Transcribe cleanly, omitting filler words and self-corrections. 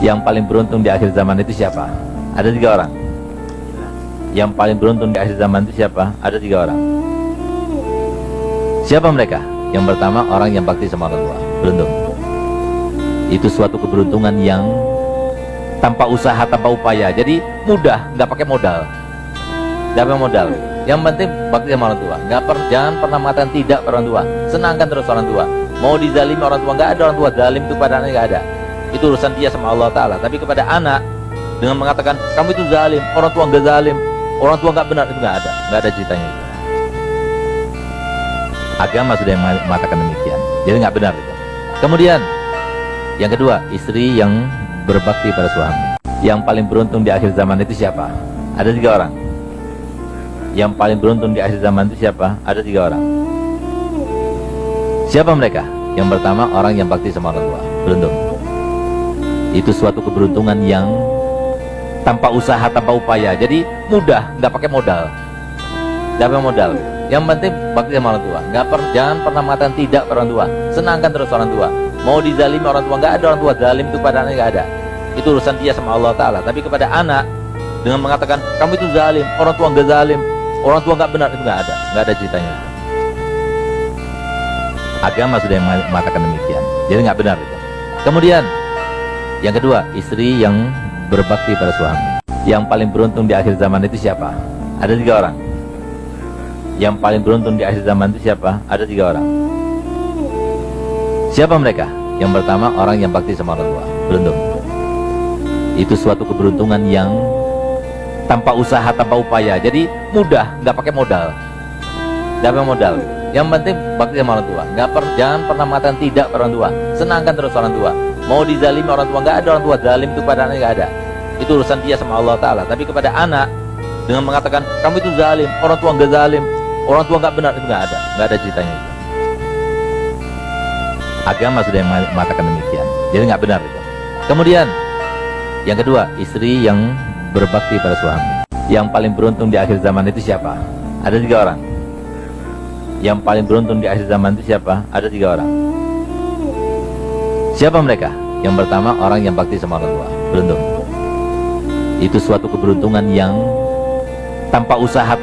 Yang paling beruntung di akhir zaman itu siapa? Ada 3 orang. Yang paling beruntung di akhir zaman itu siapa? Ada 3 orang. Siapa mereka? Yang pertama, orang yang bakti sama orang tua. Beruntung. Itu suatu keberuntungan yang tanpa usaha, tanpa upaya. Jadi mudah, nggak pakai modal. Nggak pakai modal. Yang penting bakti sama orang tua. Jangan pernah mengatakan tidak pada orang tua. Senangkan terus orang tua. Mau dizalimi orang tua, nggak ada orang tua zalim itu pada anaknya, nggak ada. Itu urusan dia sama Allah Ta'ala. Tapi kepada anak dengan mengatakan kamu itu zalim, orang tua nggak zalim, orang tua nggak benar, itu nggak ada ceritanya itu. Agama sudah mengatakan demikian, jadi nggak benar itu. Kemudian yang kedua, istri yang berbakti pada suami. Yang paling beruntung di akhir zaman itu siapa? Ada 3 orang. Yang paling beruntung di akhir zaman itu siapa? Ada 3 orang. Siapa mereka? Yang pertama, orang yang bakti sama orang tua. Beruntung. Itu suatu keberuntungan yang tanpa usaha, tanpa upaya. Jadi mudah, nggak pakai modal. Nggak pakai modal. Yang penting bakti sama orang tua. Jangan pernah mengatakan tidak pada orang tua. Senangkan terus orang tua. Mau dizalimi orang tua, nggak ada orang tua zalim itu pada anaknya, nggak ada. Itu urusan dia sama Allah Ta'ala. Tapi kepada anak dengan mengatakan kamu itu zalim, orang tua nggak zalim, orang tua nggak benar, itu nggak ada ceritanya itu. Agama sudah mengatakan demikian, jadi nggak benar itu. Kemudian yang kedua, istri yang berbakti pada suami. Yang paling beruntung di akhir zaman itu siapa? Ada 3 orang. Yang paling beruntung di akhir zaman itu siapa? Ada 3 orang. Siapa mereka? Yang pertama, orang yang bakti sama orang tua. Beruntung. Itu suatu keberuntungan yang tanpa usaha, tanpa upaya. Jadi mudah, nggak pakai modal. Nggak pakai modal. Yang penting bakti sama orang tua. Jangan pernah mengatakan tidak pada orang tua. Senangkan terus orang tua. Mau dizalimi orang tua, nggak ada orang tua zalim itu pada anaknya, nggak ada. Itu urusan dia sama Allah Ta'ala. Tapi kepada anak dengan mengatakan kamu itu zalim, orang tua nggak zalim, orang tua nggak benar, itu nggak ada ceritanya itu. Agama sudah mengatakan demikian, jadi nggak benar itu. Kemudian yang kedua, istri yang berbakti pada suami. Yang paling beruntung di akhir zaman itu siapa? Ada 3 orang. Yang paling beruntung di akhir zaman itu siapa? Ada 3 orang. Siapa mereka? Yang pertama, orang yang bakti sama orang tua. Beruntung. Itu suatu keberuntungan yang tanpa usaha,